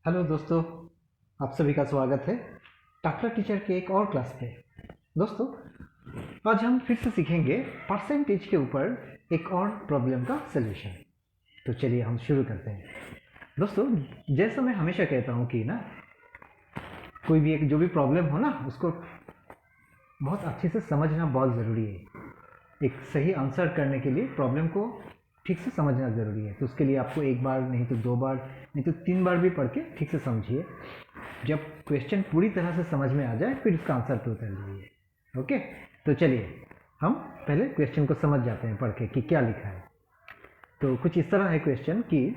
Hello दोस्तों, आप सभी का स्वागत है टाकला टीचर के एक और क्लास पे। दोस्तों, आज हम फिर से सीखेंगे परसेंटेज के ऊपर एक और प्रॉब्लम का सलूशन। तो चलिए हम शुरू करते हैं। दोस्तों, जैसा मैं हमेशा कहता हूँ कि ना, कोई भी एक जो भी प्रॉब्लम हो ना, उसको बहुत अच्छे से समझना बहुत ज़रूरी है। एक सही आंसर करने के लिए प्रॉब्लम को ठीक से समझना ज़रूरी है। तो उसके लिए आपको एक बार नहीं तो दो बार नहीं तो तीन बार भी पढ़ के ठीक से समझिए। जब क्वेश्चन पूरी तरह से समझ में आ जाए फिर इसका आंसर पे उतर जाइए। ओके, तो चलिए हम पहले क्वेश्चन को समझ जाते हैं पढ़ के कि क्या लिखा है। तो कुछ इस तरह है क्वेश्चन कि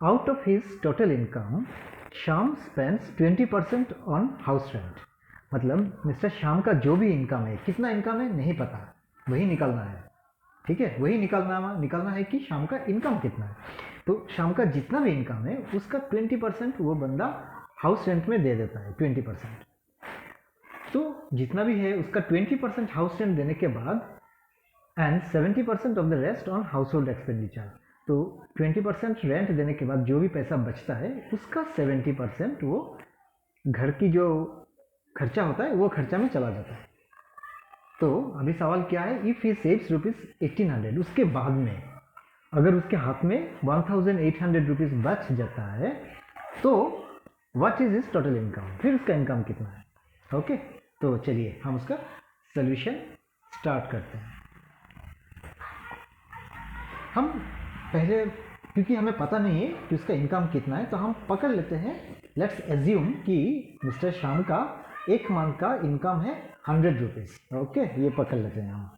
out of his total income Shyam spends 20% on house rent. मतलब मिस्टर श्याम का जो भी इनकम है, कितना इनकम है नहीं पता, वही निकालना है। ठीक है, वही निकालना है कि शाम का इनकम कितना है। तो शाम का जितना भी इनकम है उसका 20% वो बंदा हाउस रेंट में दे देता है। 20%, तो जितना भी है उसका 20% हाउस रेंट देने के बाद and 70% of the rest on house hold expenditure. तो 20% रेंट देने के बाद जो भी पैसा बचता है उसका 70% वो घर की जो खर्चा होता है वो खर्चा में चला जाता है। तो अभी सवाल क्या है, इफ ही सेव्स ₹1800, उसके बाद में अगर उसके हाथ में 1800 रुपीज बच जाता है तो what is is total income, फिर उसका इनकम कितना है। ओके, तो चलिए हम उसका सोल्यूशन स्टार्ट करते हैं। हम पहले, क्योंकि हमें पता नहीं है कि उसका इनकम कितना है, तो हम पकड़ लेते हैं। लेट्स एज्यूम कि मिस्टर श्याम का एक मंथ का इनकम है 100 रुपीज। ओके, ये पकड़ लेते हैं हम।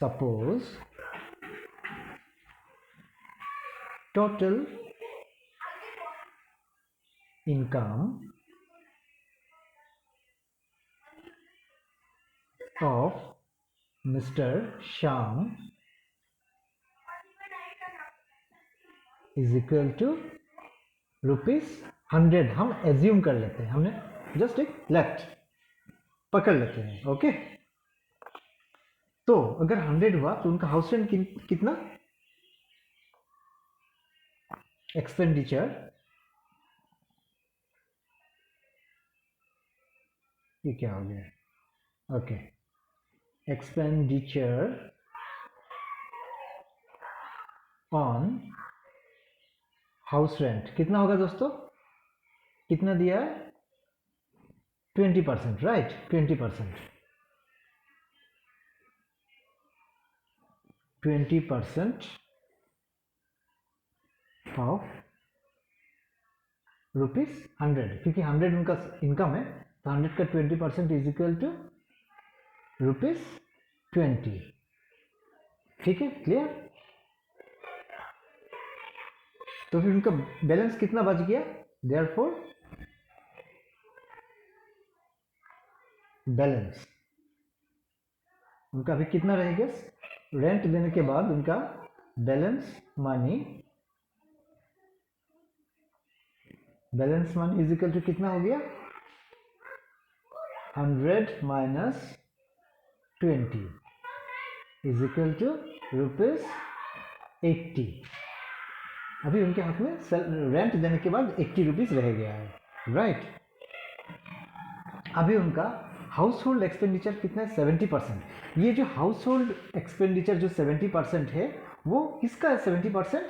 Suppose total income of Mr. Shyam is equal to ₹100। हम एज्यूम कर लेते हैं, हमने जस्ट एक लेफ्ट पकड़ लेते हैं। ओके, तो अगर 100 हुआ तो उनका हाउस रेंट कितना, एक्सपेंडिचर, ये क्या हो गया। Okay, expenditure on house rent कितना होगा दोस्तों, कितना दिया है 20%, राइट। 20% ऑफ ₹100, क्योंकि 100 उनका इनकम है तो 100 का 20% इज इक्वल टू ₹20। ठीक है, क्लियर। तो फिर उनका बैलेंस कितना बच गया, देयरफॉर बैलेंस उनका अभी कितना रहेगा, रेंट देने के बाद उनका balance money is equal to कितना हो गया, 100 माइनस 20 इज इक्वल टू ₹80। अभी उनके हाथ में रेंट देने के बाद 80 रुपीज रह गया है, राइट। अभी उनका हाउस होल्ड एक्सपेंडिचर कितना है, 70%। ये जो हाउस होल्ड एक्सपेंडिचर जो 70% है वो किसका है, 70%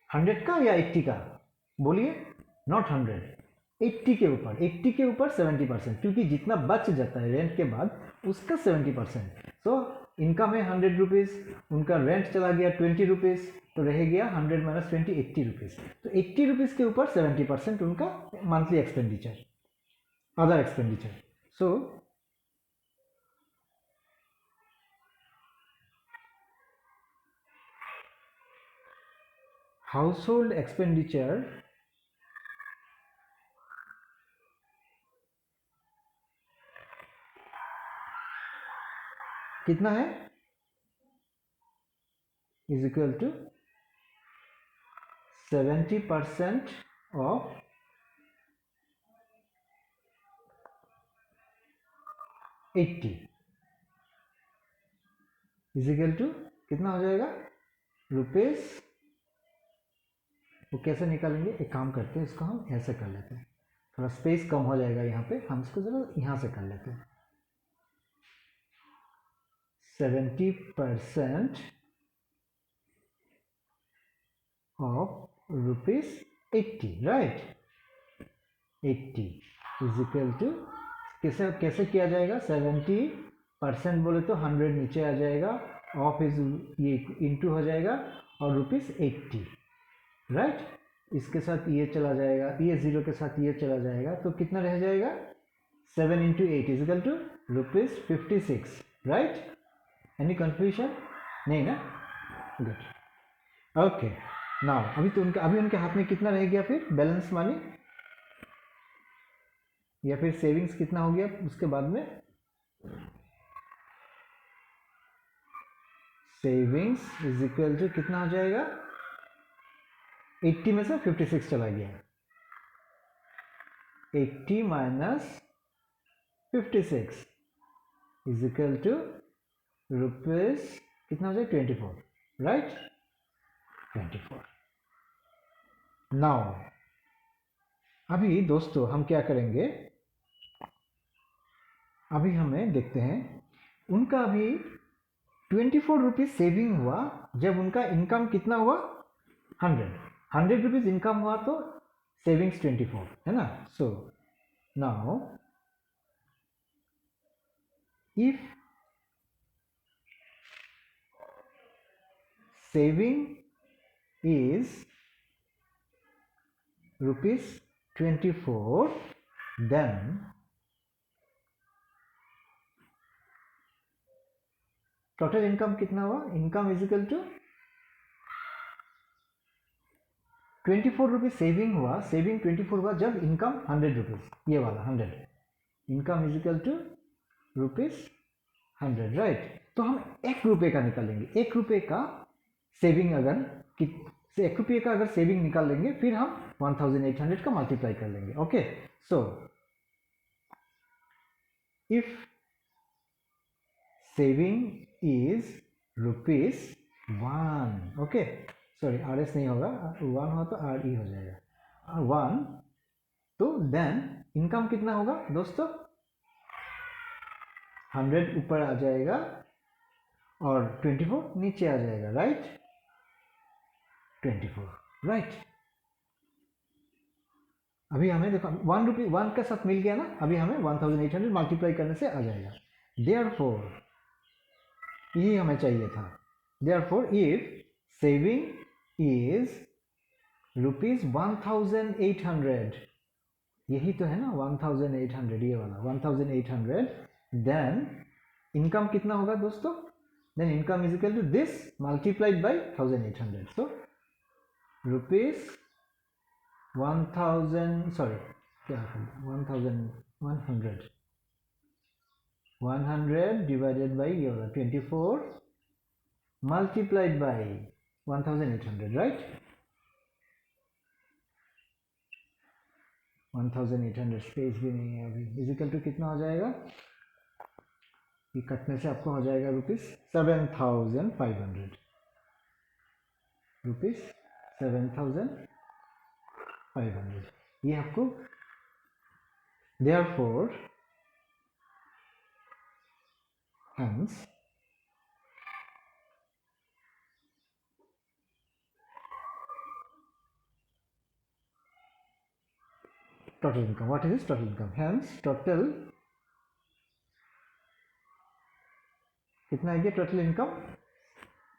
100 का या 80 का, बोलिए। नॉट 100, 80 के ऊपर, 80 के ऊपर 70%, क्योंकि जितना बच जाता है रेंट के बाद उसका 70%। सो इनकम है 100 रुपीज़, उनका रेंट चला गया 20 रुपीज़, तो रह गया 100 माइनस 20 80 रुपीज़। तो 80 रुपीज़ के ऊपर 70% उनका monthly expenditure, other expenditure. So household expenditure कितना है, is equal to 70% of 80 is equal to कितना हो जाएगा, वो कैसे निकालेंगे, एक काम करते हैं, इसको हम ऐसे कर लेते हैं, थोड़ा स्पेस कम हो जाएगा यहाँ पे, हम इसको ज़रा यहाँ से कर लेते हैं। 70% of ₹80, right. 80 is equal to, कैसे कैसे किया जाएगा, 70% बोले तो 100 नीचे आ जाएगा, ऑफ इज ये इंटू हो जाएगा और ₹80, राइट। इसके साथ ये चला जाएगा, ये जीरो के साथ ये चला जाएगा, तो कितना रह जाएगा, 7 × 8 is equal to ₹56, right. Any confusion नहीं ना, गुड, ओके। नाउ अभी उनके हाथ में कितना रह गया फिर बैलेंस मनी, या फिर सेविंग्स कितना हो गया उसके बाद में, सेविंग्स इज इक्वल टू कितना हो जाएगा, 80 में से 56 चला गया, 80 minus 56 is equal to rupees कितना हो जाएगा, 24, राइट, 24। नाउ अभी दोस्तों हम क्या करेंगे, अभी हमें देखते हैं उनका अभी 24 रुपीज़ सेविंग हुआ, जब उनका इनकम कितना हुआ, 100 रुपीज़ इनकम हुआ, तो सेविंग्स 24 है ना। So now if saving is ₹24, then total income कितना हुआ, income is equal to 24 rupees saving हुआ, सेविंग 24 हुआ जब इनकम 100 रुपीज, ये वाला 100, income is equal to ₹100, right. तो हम ₹1 का निकालेंगे, ₹1 का सेविंग, अगर ₹1 का अगर सेविंग निकाल लेंगे, फिर हम 1800 का मल्टीप्लाई कर लेंगे, okay. So if saving is ₹1, okay, sorry RS नहीं होगा, 1 हो तो RE हो जाएगा, 1, तो देन इनकम कितना होगा दोस्तों, 100 ऊपर आ जाएगा और 24 नीचे आ जाएगा, राइट, 24, राइट। अभी हमें देखो ₹1 के साथ मिल गया ना, अभी हमें 1800 मल्टीप्लाई करने से आ जाएगा, देयरफॉर यही हमें चाहिए था, देयरफॉर इफ सेविंग इज ₹1800, यही तो है ना 1800, ये वाला 1800, देन इनकम कितना होगा दोस्तों, then income is equal to this multiplied by 1800, so ₹1000, sorry क्या 100 डिवाइडेड बाई ये वाला 24 मल्टीप्लाइड बाई 1800, राइट, 1800 स्पेस भी नहीं है अभी, इजिकल टू कितना हो जाएगा, ये कटने से आपको हो जाएगा ₹7500, ₹7500, ये आपको, therefore hence total income, what is this total income, hence total कितना है, टोटल इनकम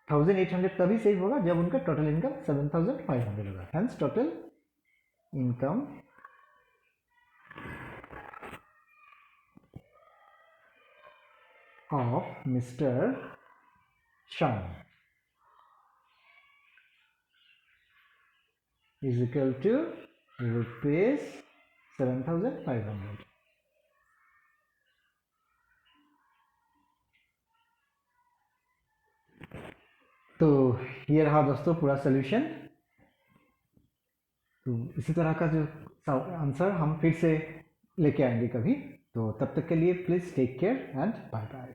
1800 तभी सेव होगा जब उनका टोटल इनकम 7500 होगा, hence total income of mister शान इज इक्वल टू ₹7500। तो ये रहा दोस्तों पूरा सोल्यूशन। तो इसी तरह का जो आंसर हम फिर से लेके आएंगे कभी, तो तब तक के लिए please take care and bye bye.